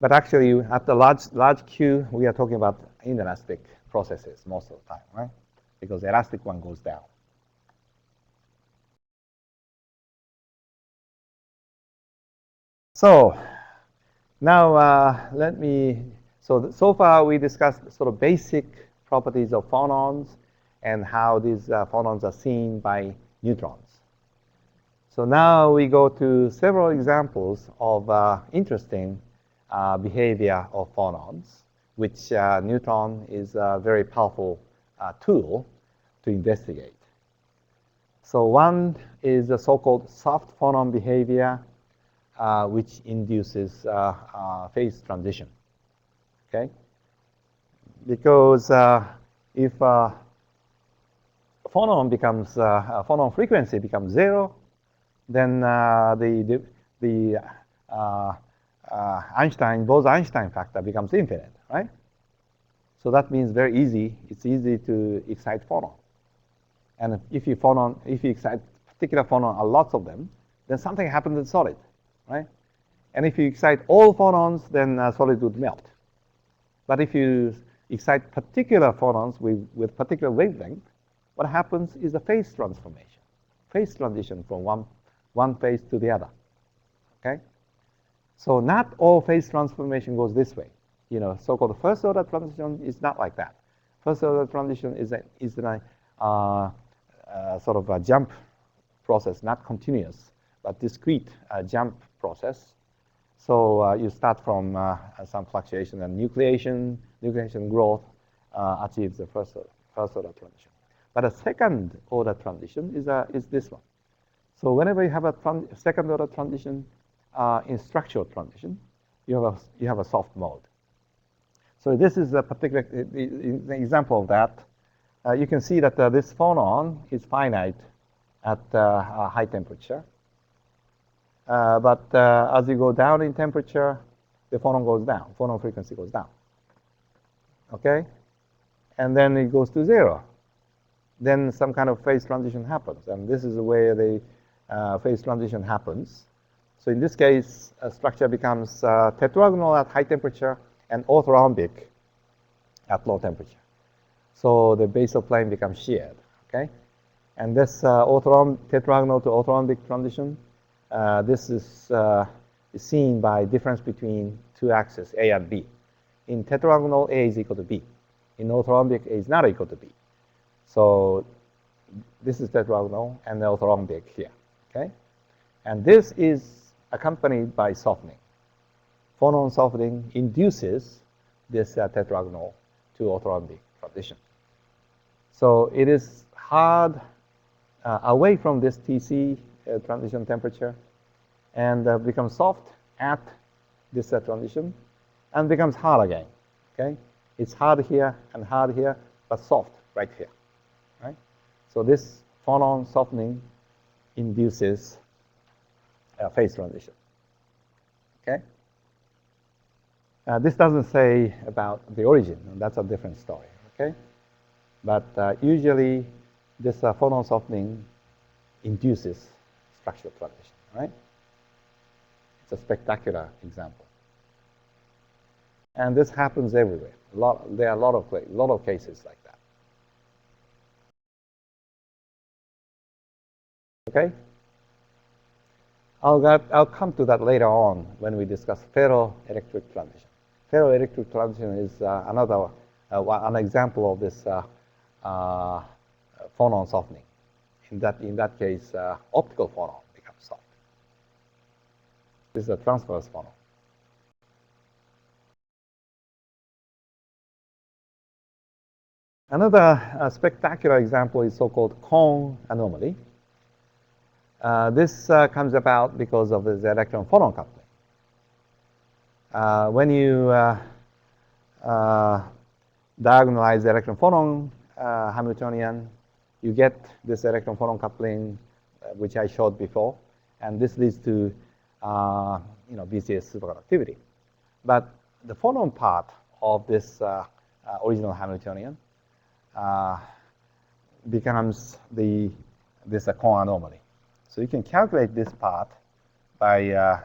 But actually, at the large Q, we are talking about inelastic processes most of the time, right? Because the elastic one goes down. So now so far we discussed sort of basic properties of phonons and how these phonons are seen by neutrons. So now we go to several examples of interesting behavior of phonons, which neutron is a very powerful tool to investigate. So one is the so-called soft phonon behavior, which induces phase transition. Okay, because if phonon frequency becomes 0, then the Bose-Einstein factor becomes infinite, right? So that means it's easy to excite phonon. And if you excite particular phonon, lots of them, then something happens in solid, right? And if you excite all phonons, then solid would melt. But if you excite particular phonons with particular wavelength, what happens is a phase transformation, phase transition from one phase to the other. Okay? So not all phase transformation goes this way. So-called first order transition is not like that. First order transition is a sort of a jump process, not continuous, but discrete jump process. So you start from some fluctuation, and nucleation growth achieves the first order transition. But a second order transition is this one. So whenever you have a second order transition in structural transition, you have a soft mode. So this is a particular example of that. You can see that this phonon is finite at a high temperature. But as you go down in temperature, the phonon goes down. Phonon frequency goes down. Okay? And then it goes to 0. Then some kind of phase transition happens. And this is where the phase transition happens. So in this case, a structure becomes tetragonal at high temperature and orthorhombic at low temperature. So the basal plane becomes sheared. Okay? And this tetragonal to orthorhombic transition, this is seen by difference between two axes, A and B. In tetragonal, A is equal to B. In orthorhombic, A is not equal to B. So this is tetragonal and the orthorhombic here. Okay? And this is accompanied by softening. Phonon softening induces this tetragonal to orthorhombic transition. So it is hard away from this TC transition temperature and becomes soft at this transition and becomes hard again. Okay? It's hard here and hard here, but soft right here. Right? So this phonon softening induces a phase transition. Okay? This doesn't say about the origin, and that's a different story. Okay? But usually, this phonon softening induces structural transition. Right? It's a spectacular example, and this happens everywhere. There are a lot of cases like that. Okay? I'll come to that later on when we discuss ferroelectric transition. Ferroelectric transition is an example of this phonon softening. In that case, optical phonon becomes soft. This is a transverse phonon. Another spectacular example is so-called Kohn anomaly. This comes about because of this electron-phonon coupling. When you diagonalize the electron-phonon Hamiltonian, you get this electron-phonon coupling, which I showed before, and this leads to BCS superconductivity. But the phonon part of this original Hamiltonian becomes this Kohn anomaly. So you can calculate this part by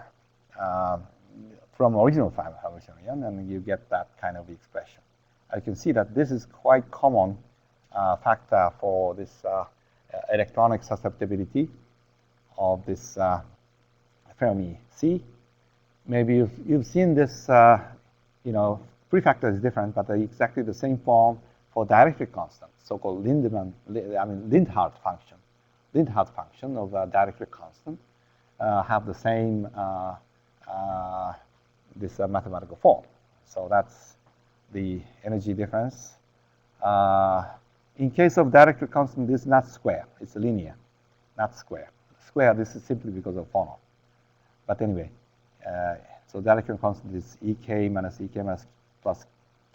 from original Hamiltonian, and you get that kind of expression. You can see that this is quite common factor for this electronic susceptibility of this Fermi C. Maybe you've seen this, prefactor is different, but exactly the same form for dielectric constant, so-called Lindhardt function. Lindhardt function of dielectric constant have the same this mathematical form. So that's the energy difference. In case of dielectric constant, this is not square. It's linear, not square. Square, this is simply because of phonon. But anyway, so dielectric constant is EK minus plus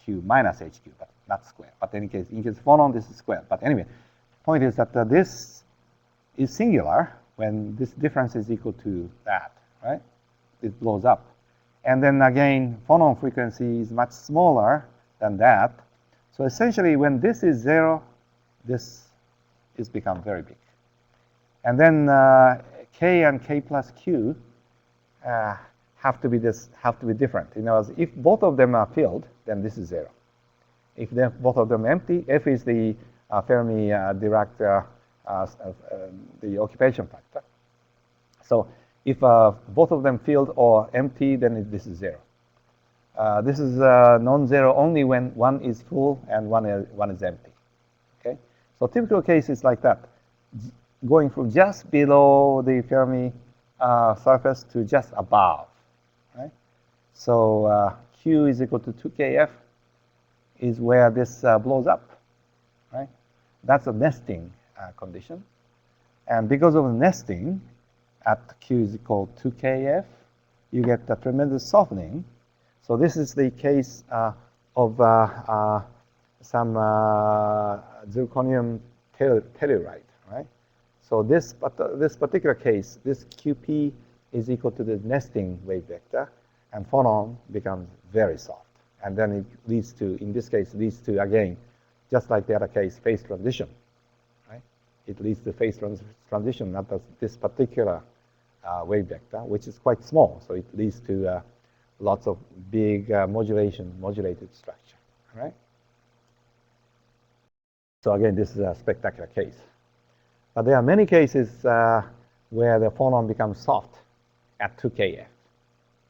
Q minus HQ, but not square. But in case of phonon, this is square. But anyway, the point is that this is singular when this difference is equal to that, right? It blows up. And then again, phonon frequency is much smaller than that. So essentially, when this is 0, this is become very big. And then K and K plus Q have to be different. In other words, if both of them are filled, then this is 0. If both of them empty, F is the Fermi Dirac the occupation factor. So if both of them filled or empty, then this is 0. This is non-zero only when one is full and one is empty. Okay, so typical case is like that, going from just below the Fermi surface to just above. Right. So Q is equal to 2kF is where this blows up. Right. That's a nesting condition, and because of the nesting at Q is equal to 2kF, you get a tremendous softening. So this is the case of some zirconium telluride, right? So this particular case, this QP is equal to the nesting wave vector, and phonon becomes very soft. And then it leads to, in this case, leads to, again, just like the other case, phase transition, right? It leads to phase transition, not this particular wave vector, which is quite small. So it leads to lots of big modulated structure, all right? So again, this is a spectacular case. But there are many cases where the phonon becomes soft at 2kF,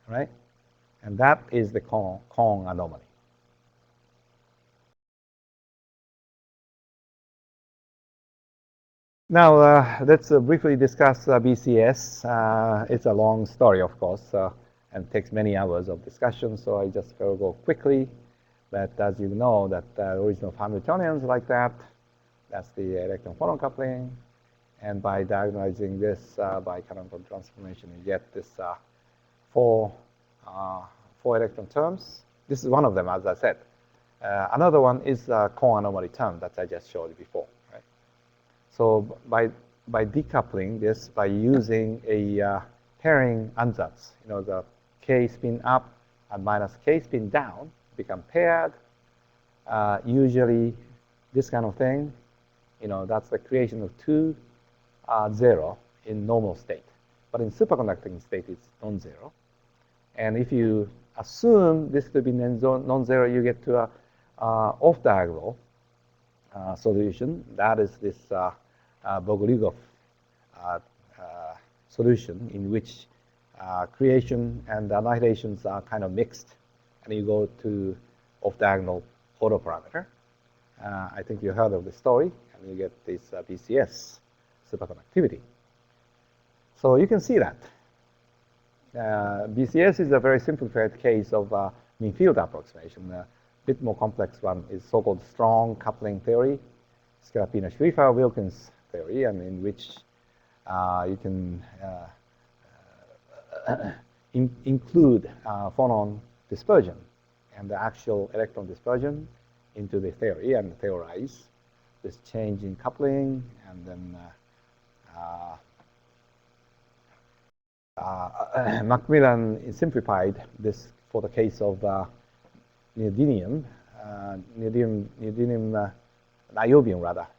right? And that is the Kohn anomaly. Now, let's briefly discuss BCS. It's a long story, of course, and takes many hours of discussion, so I just will go quickly. But as you know, that original Hamiltonians like that, that's the electron-phonon coupling. And by diagonalizing this by canonical transformation, you get this four electron terms. This is one of them, as I said. Another one is Kohn anomaly term that I just showed you before. Right? So by decoupling this, by using a pairing ansatz, the K spin up and minus K spin down become paired. Usually, this kind of thing, that's the creation of two 0 in normal state. But in superconducting state, it's non-zero. And if you assume this to be non-zero, you get to a off-diagonal solution. That is this Bogoliubov solution in which creation and annihilations are kind of mixed. And you go to off-diagonal autoparameter. I think you heard of the story, and you get this BCS superconductivity. So you can see that. BCS is a very simplified case of mean field approximation. A bit more complex one is so-called strong coupling theory, Scalapino-Schrieffer-Wilkins theory, and in which you can include phonon dispersion and the actual electron dispersion into the theory and theorize this change in coupling, and then Macmillan simplified this for the case of niobium,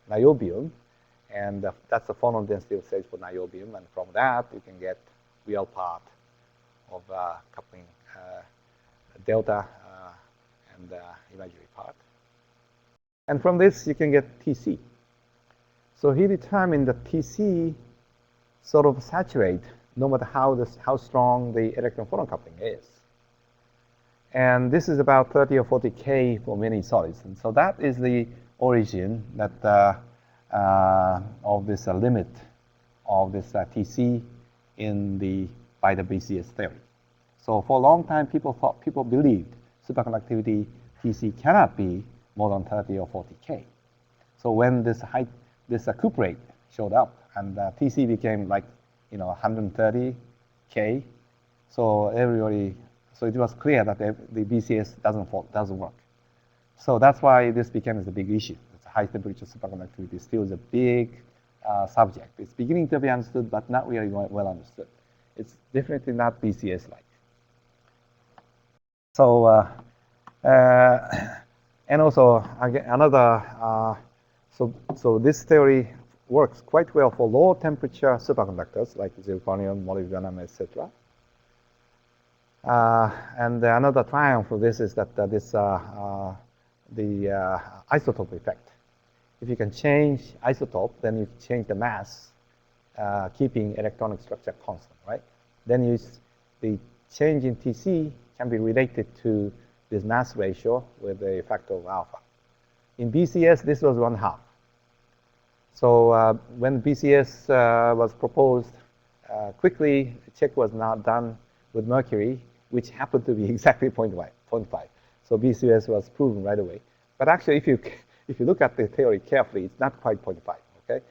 niobium, and that's the phonon density of stage for niobium, and from that you can get real part of coupling delta and imaginary part. And from this you can get TC. So he determined that TC sort of saturate no matter how strong the electron-phonon coupling is. And this is about 30 or 40 K for many solids. And so that is the origin that of this limit of this TC by the BCS theory. So for a long time, people believed superconductivity TC cannot be more than 30 or 40 K. So when this cuprate showed up and TC became like 130 K, so it was clear that the BCS doesn't work. So that's why this became a big issue. It's high temperature superconductivity still is a big subject. It's beginning to be understood, but not really well understood. It's definitely not BCS-like. So, and also again, another, so this theory works quite well for low temperature superconductors like zirconium, molybdenum, etc. And another triumph for this is that the isotope effect. If you can change isotope, then you change the mass, keeping electronic structure constant, right? Then the change in TC can be related to this mass ratio with a factor of alpha. In BCS, this was 1/2. So when BCS was proposed, quickly a check was not done with mercury, which happened to be exactly 0.5. So BCS was proven right away. But actually, if you look at the theory carefully, it's not quite 0.5. Okay,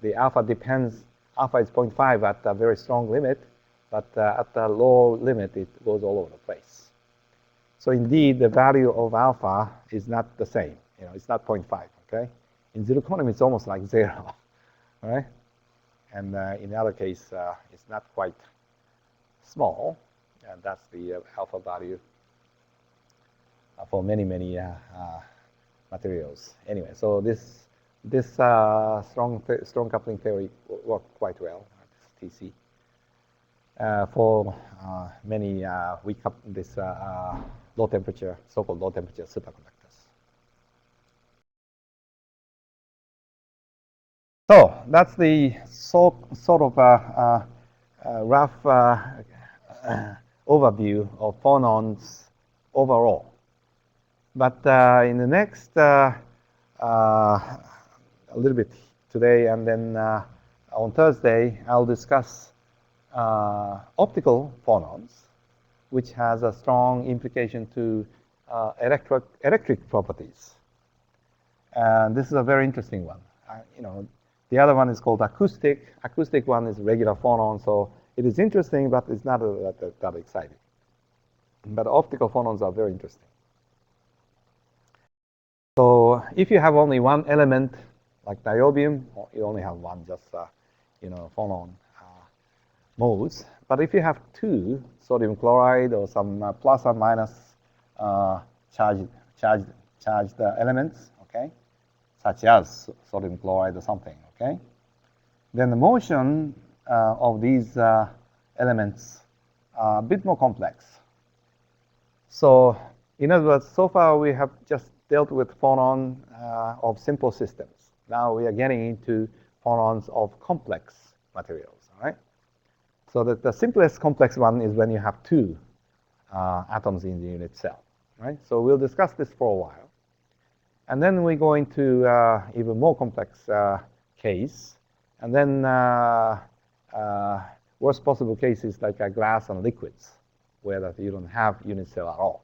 the alpha depends. Alpha is 0.5 at a very strong limit, but at the low limit, it goes all over the place. So indeed, the value of alpha is not the same. It's not 0.5. Okay, in zirconium, it's almost like 0. Right, and in the other case, it's not quite small. And that's the alpha value for many materials. Anyway, so this strong coupling theory worked quite well. This TC for many this low temperature, so-called low temperature superconductors. So that's the sort of rough overview of phonons overall. But in the next, a little bit today, and then on Thursday, I'll discuss optical phonons, which has a strong implication to electric properties. And this is a very interesting one. The other one is called acoustic. Acoustic one is regular phonon, so it is interesting, but it's not that exciting. But optical phonons are very interesting. So if you have only one element, like niobium, you only have one, just phonon modes. But if you have two, sodium chloride or some plus or minus charged elements, okay, such as sodium chloride or something, okay, then the motion of these elements are a bit more complex. So in other words, so far we have just dealt with phonon of simple systems. Now we are getting into phonons of complex materials, all right? So the simplest complex one is when you have two atoms in the unit cell, right? So we'll discuss this for a while. And then we go into even more complex case. And then worst possible cases like glass and liquids, where you don't have unit cell at all.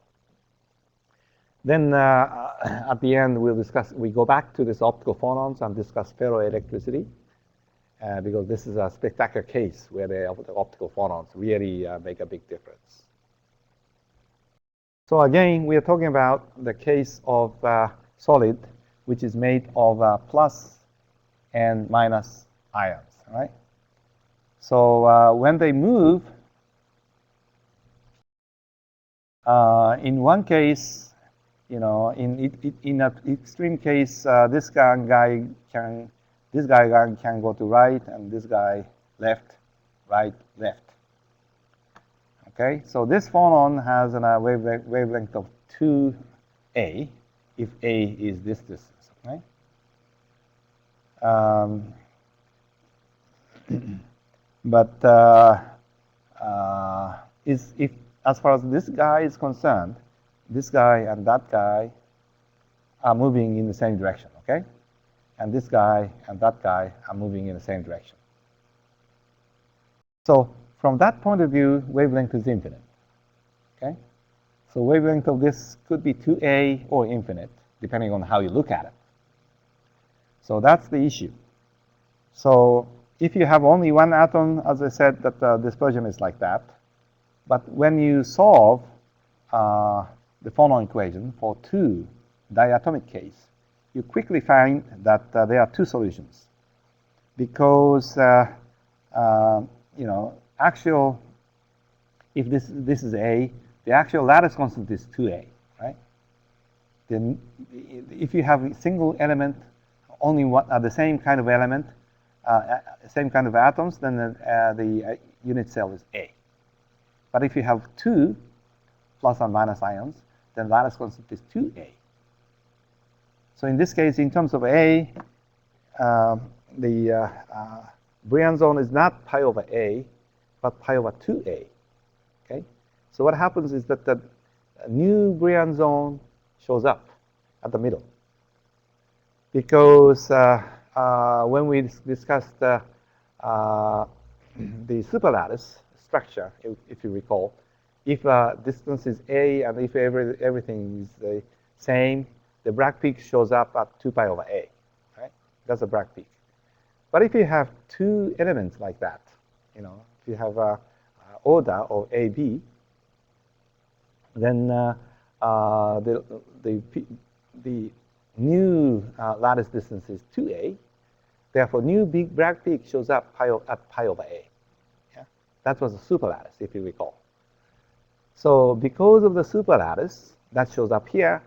Then at the end, we go back to this optical phonons and discuss ferroelectricity, because this is a spectacular case where the optical phonons really make a big difference. So again, we are talking about the case of solid, which is made of plus and minus ions, right? So when they move, in one case, in an extreme case, this guy can go to right, and this guy left, right, left. Okay, so this phonon has a wavelength of 2a, if a is this distance. Okay. But if as far as this guy is concerned, this guy and that guy are moving in the same direction, okay? And this guy and that guy are moving in the same direction. So from that point of view, wavelength is infinite, okay? So wavelength of this could be 2a or infinite, depending on how you look at it. So that's the issue. So if you have only one atom, as I said, that the dispersion is like that. But when you solve the Phonon equation for two diatomic case, you quickly find that there are two solutions. Because, actual, if this is A, the actual lattice constant is 2A, right? Then if you have a single element, only one, the same kind of element, same kind of atoms, then the unit cell is A. But if you have two plus or minus ions, then lattice constant is 2A. So in this case, in terms of A, the Briand zone is not pi over A, but pi over 2A. Okay? So what happens is that the new Briand zone shows up at the middle. Because when we discussed the superlattice structure, if you recall, if distance is A and if everything is the same, the Bragg peak shows up at 2 pi over A, right? That's a Bragg peak. But if you have two elements like that, if you have an order of AB, then the new lattice distance is 2A. Therefore, new big Bragg peak shows up at pi over A. Yeah? That was a superlattice, if you recall. So because of the superlattice that shows up here,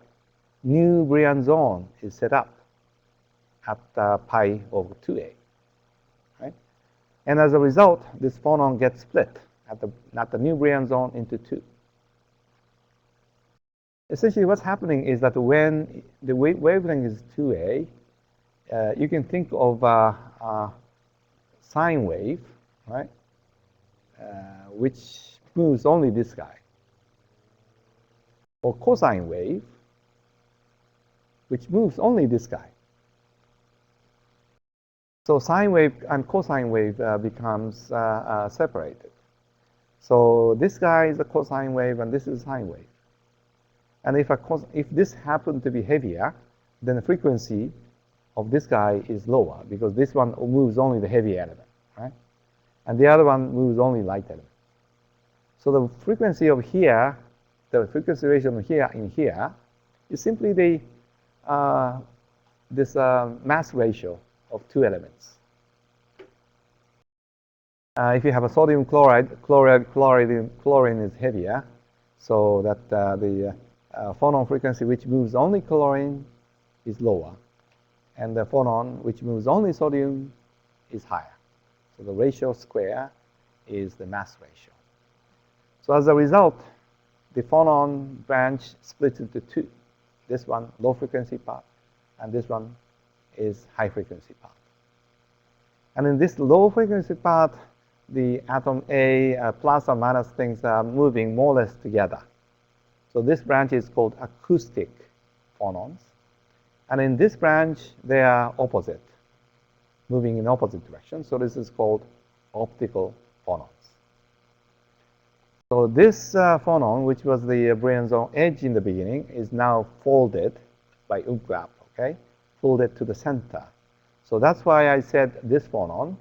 new Briand zone is set up at pi over 2A. Right? And as a result, this phonon gets split at the new Briand zone into two. Essentially, what's happening is that when the wavelength is 2A, you can think of a sine wave, right, which moves only this guy, or cosine wave, which moves only this guy. So sine wave and cosine wave becomes separated. So this guy is a cosine wave, and this is a sine wave. And if this happened to be heavier, then the frequency of this guy is lower, because this one moves only the heavy element, right? And the other one moves only light element. So the frequency of here, the frequency ratio of here in here, is simply the this mass ratio of two elements. If you have a sodium chloride, chlorine is heavier, so that the phonon frequency which moves only chlorine is lower, and the phonon which moves only sodium is higher. So the ratio square is the mass ratio. So as a result, the phonon branch splits into two. This one, low frequency part, and this one is high frequency part. And in this low frequency part, the atom A plus or minus things are moving more or less together. So this branch is called acoustic phonons. And in this branch, they are opposite, moving in opposite directions. So this is called optical phonons. So this phonon, which was the Briand zone edge in the beginning, is now folded by Umgrab, okay? Folded to the center. So that's why I said this phonon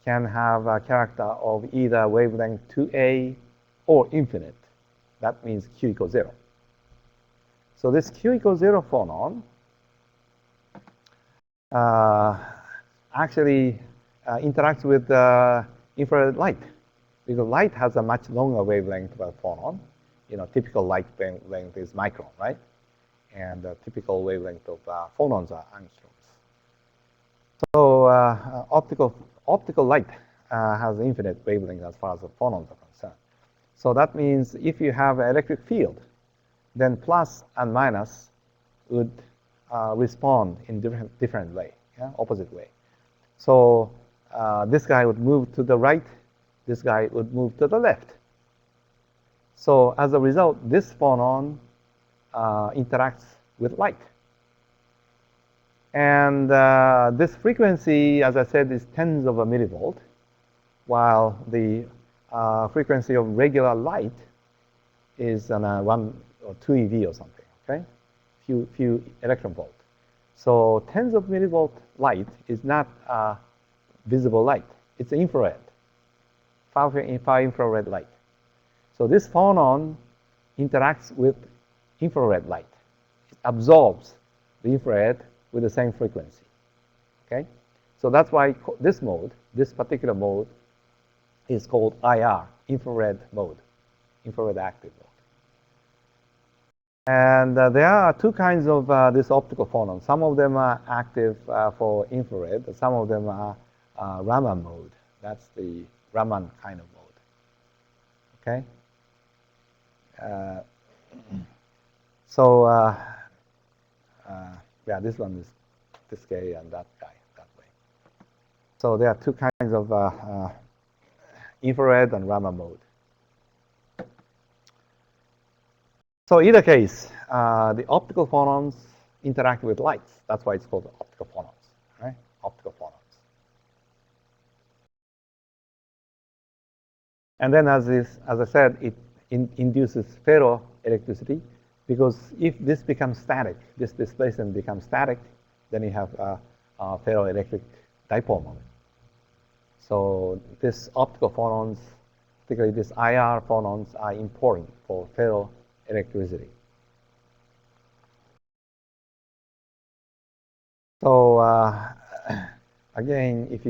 can have a character of either wavelength 2A or infinite. That means Q equals 0. So this Q equals 0 phonon actually interacts with infrared light, because light has a much longer wavelength of a phonon. Typical light wavelength is micron, right? and the typical wavelength of phonons are angstroms. So optical light has infinite wavelength as far as the phonons are concerned. So that means if you have an electric field, then plus and minus would respond in different way, opposite way. So this guy would move to the right, this guy would move to the left. So as a result, this phonon interacts with light. And this frequency, as I said, is tens of a millivolt, while the frequency of regular light is 1 or 2 eV or something, okay? Few electron volt. So tens of millivolt light is not visible light. It's infrared, far infrared light. So this phonon interacts with infrared light. It absorbs the infrared with the same frequency, okay? So that's why this mode, this particular mode, is called IR, infrared mode, infrared active mode. And there are two kinds of this optical phonon. Some of them are active for infrared. Some of them are Raman mode. That's the Raman kind of mode, okay? Yeah, this one is this guy and that guy that way. So there are two kinds of infrared and Raman mode. So either case, the optical phonons interact with lights. That's why it's called optical phonons, right? Optical phonons. And then as I said, it induces ferroelectricity, because if this becomes static, this displacement becomes static, then you have a ferroelectric dipole moment. So this optical phonons, particularly this IR phonons, are important for ferroelectricity. So again, if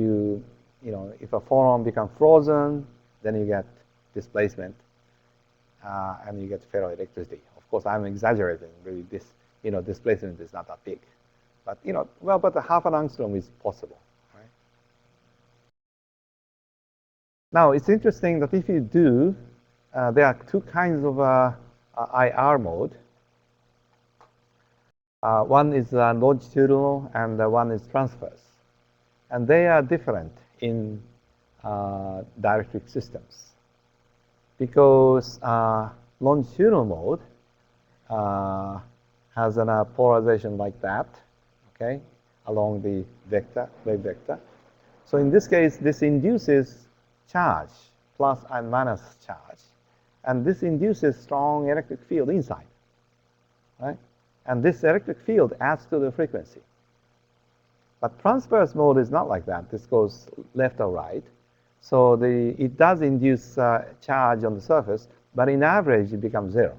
if a phonon becomes frozen, then you get displacement, and you get ferroelectricity. Of course, I'm exaggerating. Really, this displacement is not that big, but but a half an angstrom is possible, right? Now it's interesting that if you do, there are two kinds of IR mode. One is longitudinal, and one is transverse, and they are different in dielectric systems, because longitudinal mode has a polarization like that, okay, along the wave vector. So in this case, this induces charge, plus and minus charge, and this induces strong electric field inside, right? And this electric field adds to the frequency. But transverse mode is not like that. This goes left or right. So it does induce charge on the surface, but in average, it becomes 0.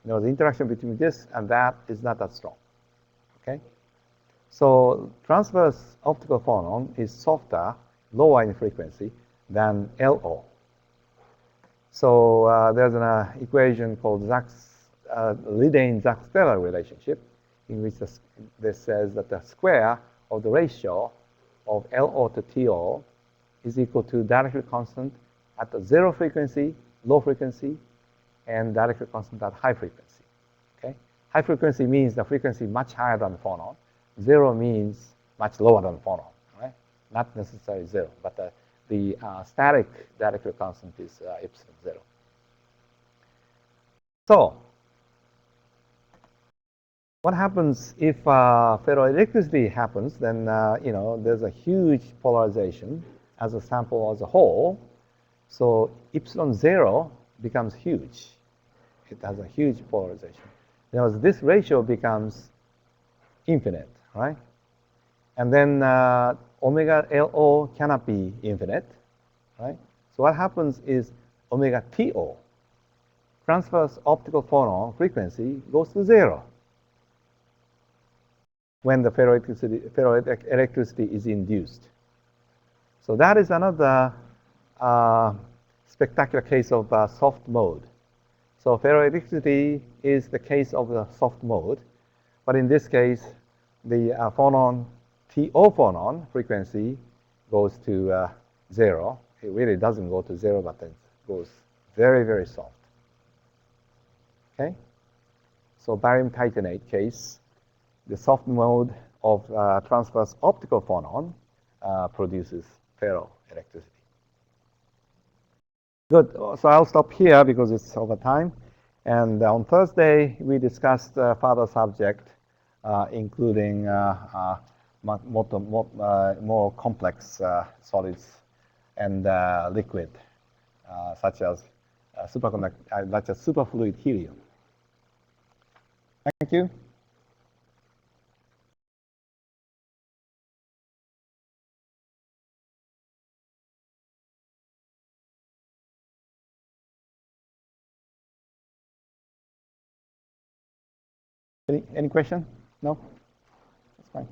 The interaction between this and that is not that strong, okay? So transverse optical phonon is softer, lower in frequency than LO. So there's an equation called Lidane-Zach-Steller relationship, in which this says that the square of the ratio of LO to TO is equal to dielectric constant at the 0 frequency, low frequency, and dielectric constant at high frequency, okay? High frequency means the frequency much higher than the phonon. 0 means much lower than the phonon, right? Not necessarily 0, but the static dielectric constant is epsilon 0. So what happens if ferroelectricity happens? Then there's a huge polarization as a sample as a whole. So epsilon 0 becomes huge. It has a huge polarization. This ratio becomes infinite, right? And then omega LO cannot be infinite, right? So what happens is omega TO, transverse optical phonon frequency, goes to 0 when the ferroelectricity is induced. So that is another spectacular case of soft mode. So ferroelectricity is the case of the soft mode, But in this case, the phonon TO phonon frequency goes to 0. It really doesn't go to 0, but it goes very, very soft. Okay? So barium titanate case, the soft mode of transverse optical phonon produces ferroelectricity. Good. So I'll stop here because it's over time. And on Thursday, we discussed further subject, including more complex solids and liquid, such as superfluid helium. Thank you. Any question? No? That's fine.